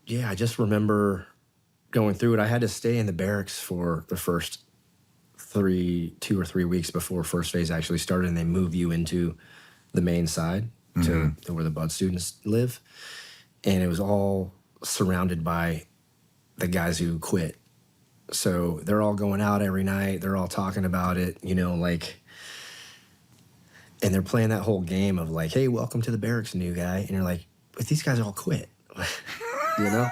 yeah, I just remember going through it. I had to stay in the barracks for the first 2 or 3 weeks before first phase actually started, and they move you into the main side to where the B.U.D.S students live. And it was all surrounded by the guys who quit. So they're all going out every night. They're all talking about it, you know, like, and they're playing that whole game of like, hey, welcome to the barracks, new guy. And you're like, but these guys all quit, you know?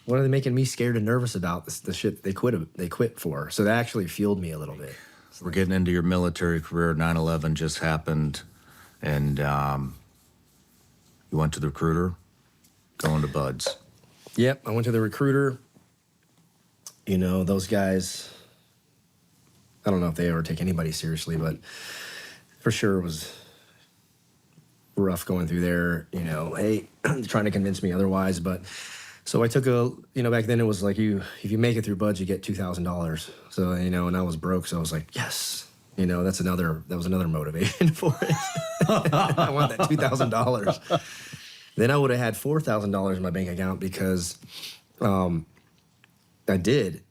What are they making me scared and nervous about? The shit they quit for. So that actually fueled me a little bit. We're getting into your military career. 9/11 just happened, and you went to the recruiter, going to B.U.D.S. Yep, I went to the recruiter. You know, those guys, I don't know if they ever take anybody seriously, but for sure it was rough going through there, you know, hey, trying to convince me otherwise. But so I took back then it was like if you make it through B.U.D.S, you get $2,000. So, you know, and I was broke. So I was like, yes, you know, that was another motivation for it. I want that $2,000. Then I would have had $4,000 in my bank account because I did.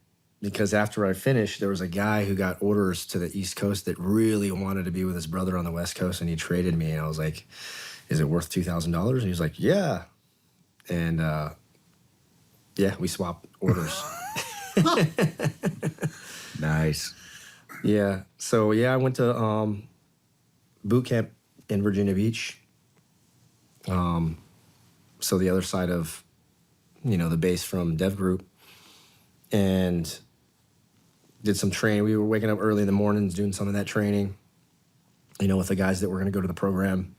Because after I finished, there was a guy who got orders to the East Coast that really wanted to be with his brother on the West Coast, and he traded me. And I was like, is it worth $2,000? And he was like, yeah. And yeah, we swapped orders. Nice. Yeah. So, yeah, I went to boot camp in Virginia Beach. So the other side of, you know, the base from DEVGRU. And did some training. We were waking up early in the mornings doing some of that training, you know, with the guys that were going to go to the program.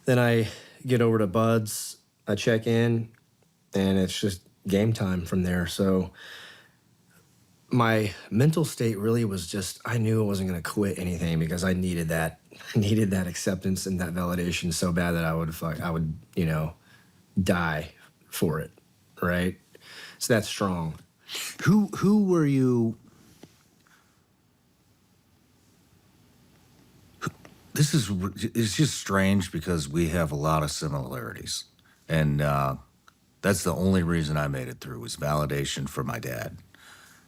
Then I get over to B.U.D.S, I check in, and it's just game time from there. So my mental state really was just, I knew I wasn't going to quit anything because I needed that acceptance and that validation so bad that I would, you know, die for it, right? So that's strong. Who were you? It's just strange because we have a lot of similarities, and that's the only reason I made it through was validation for my dad,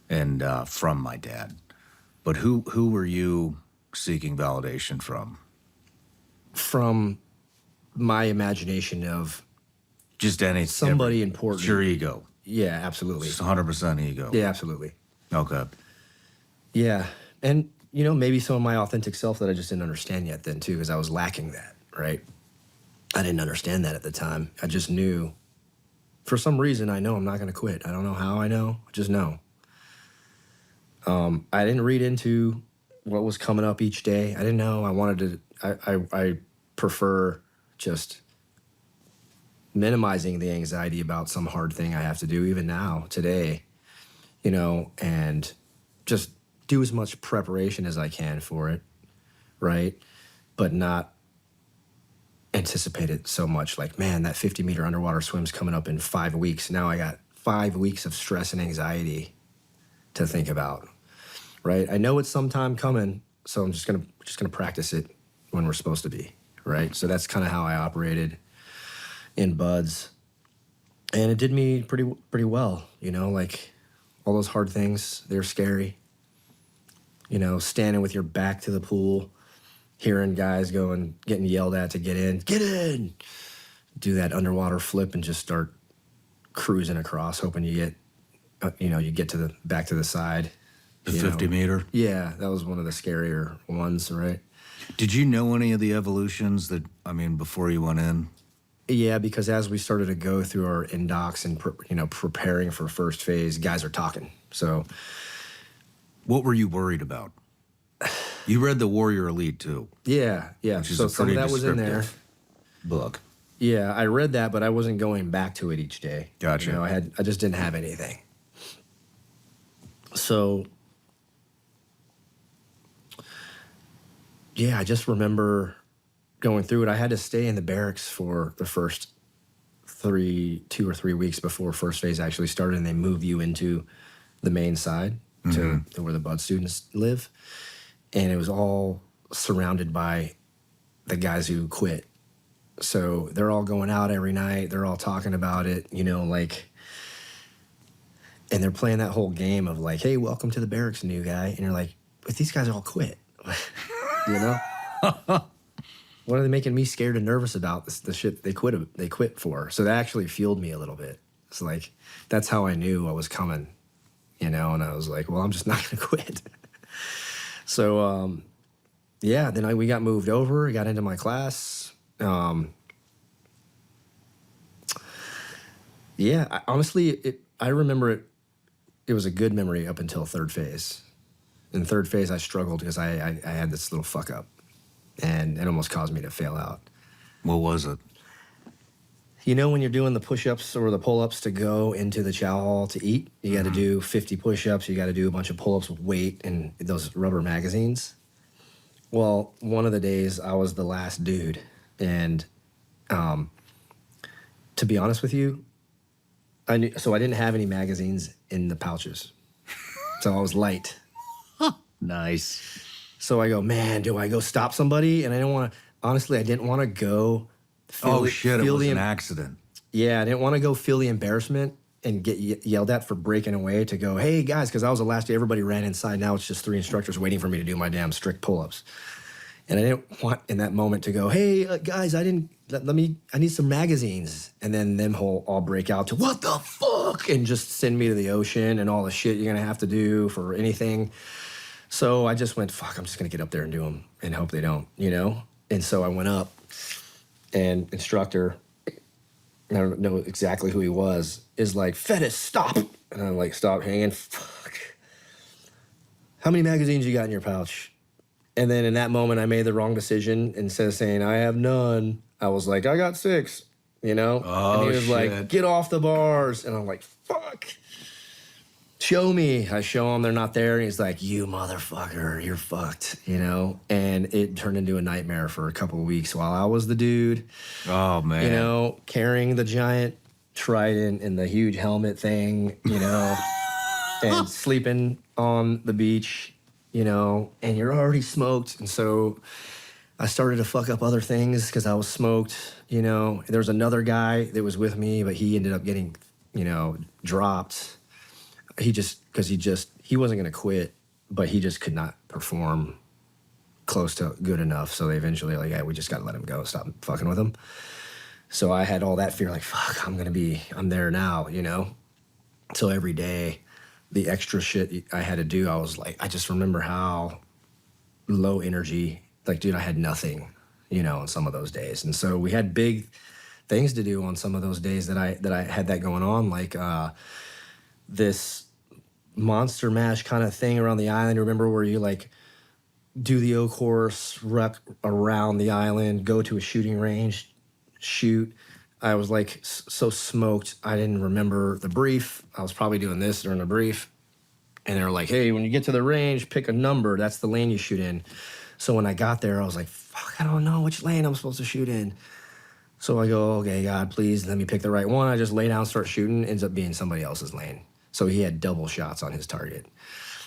and from my dad. But who were you seeking validation from? From my imagination of Just somebody important. It's your ego. Yeah, absolutely. It's 100% ego. Yeah, absolutely. Okay. Yeah. And, you know, maybe some of my authentic self that I just didn't understand yet then, too, because I was lacking that, right? I didn't understand that at the time. I just knew, for some reason, I know I'm not going to quit. I don't know how I know. I just know. I didn't read into what was coming up each day. I didn't know. I wanted to, I prefer just minimizing the anxiety about some hard thing I have to do, even now, today, you know, and just do as much preparation as I can for it, right? But not anticipate it so much. Like, man, that 50-meter underwater swim's coming up in 5 weeks. Now I got 5 weeks of stress and anxiety to think about, right? I know it's sometime coming, so I'm just gonna practice it when we're supposed to be, right? So that's kind of how I operated in B.U.D.S. And it did me pretty well, you know, like all those hard things, they're scary. You know, standing with your back to the pool, hearing guys getting yelled at to get in, do that underwater flip and just start cruising across, hoping you get back to the side. The 50-meter? Yeah, that was one of the scarier ones, right? Did you know any of the evolutions before you went in? Yeah, because as we started to go through our indocs and preparing for first phase, guys are talking. So, what were you worried about? You read the Warrior Elite too. Yeah. Which is so a some of pretty that was in there. Book. Yeah, I read that, but I wasn't going back to it each day. Gotcha. You know, I just didn't have anything. So, yeah, I just remember going through it. I had to stay in the barracks for the first 2 or 3 weeks before first phase actually started, and they move you into the main side to where the B.U.D.S students live. And it was all surrounded by the guys who quit. So they're all going out every night. They're all talking about it, you know, like, and they're playing that whole game of like, hey, welcome to the barracks, new guy. And you're like, but these guys all quit, you know? What are they making me scared and nervous about? The shit they quit for. So that actually fueled me a little bit. It's like, that's how I knew I was coming, you know? And I was like, well, I'm just not going to quit. So, yeah, then we got moved over, got into my class. Yeah, honestly, I remember it. It was a good memory up until third phase. In third phase, I struggled because I had this little fuck up, and it almost caused me to fail out. What was it? You know, when you're doing the push-ups or the pull-ups to go into the chow hall to eat, you got to do 50 push-ups. You got to do a bunch of pull-ups with weight and those rubber magazines. Well, one of the days I was the last dude, and to be honest with you, I didn't have any magazines in the pouches, so I was light. Nice. So I go, man, do I go stop somebody? And I don't want to. Honestly, I didn't want to go. Oh shit! It was an accident. Yeah, I didn't want to go feel the embarrassment and get yelled at for breaking away. To go, hey guys, because I was the last day. Everybody ran inside. Now it's just 3 instructors waiting for me to do my damn strict pull-ups. And I didn't want in that moment to go, hey guys, I need some magazines. And then them all break out to what the fuck and just send me to the ocean and all the shit you're gonna have to do for anything. So I just went, fuck, I'm just gonna get up there and do them and hope they don't, you know? And so I went up, and instructor, I don't know exactly who he was, is like, Fettes, stop. And I'm like, stop hanging, fuck. How many magazines you got in your pouch? And then in that moment, I made the wrong decision. Instead of saying, I have none, I was like, I got 6, you know? Oh, and he was shit. like, get off the bars. And I'm like, fuck. Show me. I show him, they're not there. And he's like, you motherfucker, you're fucked, you know? And it turned into a nightmare for a couple of weeks while I was the dude. Oh, man. You know, carrying the giant trident and the huge helmet thing, you know, and sleeping on the beach, you know, and you're already smoked. And so I started to fuck up other things because I was smoked, you know. There was another guy that was with me, but he ended up getting, you know, dropped. He wasn't going to quit, but he just could not perform close to good enough. So they eventually like, hey, we just got to let him go. Stop fucking with him. So I had all that fear, like, fuck, I'm there now, you know? So every day, the extra shit I had to do, I was like, I just remember how low energy, like, dude, I had nothing, you know, on some of those days. And so we had big things to do on some of those days that I had that going on, like this monster mash kind of thing around the island. Remember where you like do the O course, rep around the island, go to a shooting range, shoot. I was like so smoked, I didn't remember the brief. I was probably doing this during the brief. And they were like, hey, when you get to the range, pick a number. That's the lane you shoot in. So when I got there, I was like, fuck, I don't know which lane I'm supposed to shoot in. So I go, okay, God, please let me pick the right one. I just lay down, start shooting, ends up being somebody else's lane. So he had double shots on his target.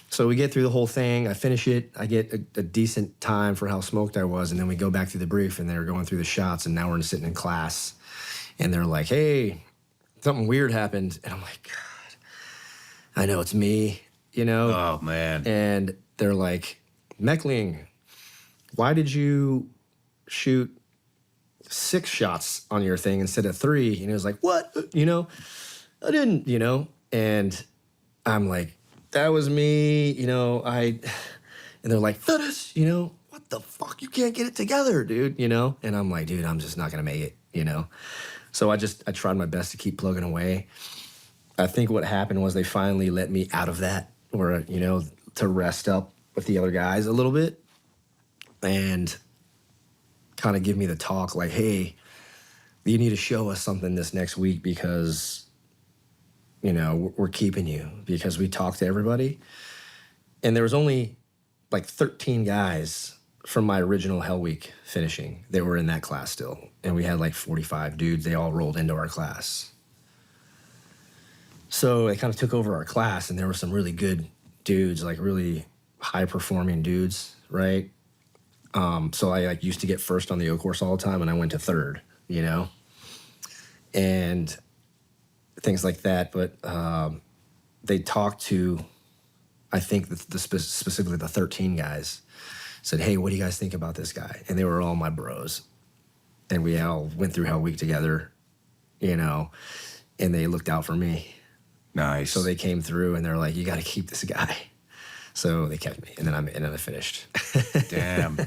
So we get through the whole thing. I finish it. I get a decent time for how smoked I was. And then we go back through the brief, and they're going through the shots. And now we're sitting in class. And they're like, hey, something weird happened. And I'm like, God, I know it's me, you know? Oh, man. And they're like, Meckling, why did you shoot 6 shots on your thing instead of 3? And he was like, what? You know, I didn't, you know? And I'm like, that was me, you know, and they're like, Fettes, you know, what the fuck? You can't get it together, dude, you know? And I'm like, dude, I'm just not gonna make it, you know? So I tried my best to keep plugging away. I think what happened was they finally let me out of that, or, you know, to rest up with the other guys a little bit and kind of give me the talk like, hey, you need to show us something this next week because, you know, we're keeping you, because we talked to everybody. And there was only like 13 guys from my original Hell Week finishing that were in that class still. And we had like 45 dudes. They all rolled into our class. So it kind of took over our class, and there were some really good dudes, like really high-performing dudes, right? So I like used to get first on the O course all the time, and I went to 3rd, you know, and things like that. But they talked to, I think, specifically the 13 guys, said, hey, what do you guys think about this guy? And they were all my bros. And we all went through Hell Week together, you know, and they looked out for me. Nice. So they came through and they're like, you got to keep this guy. So they kept me. And then I finished. Damn.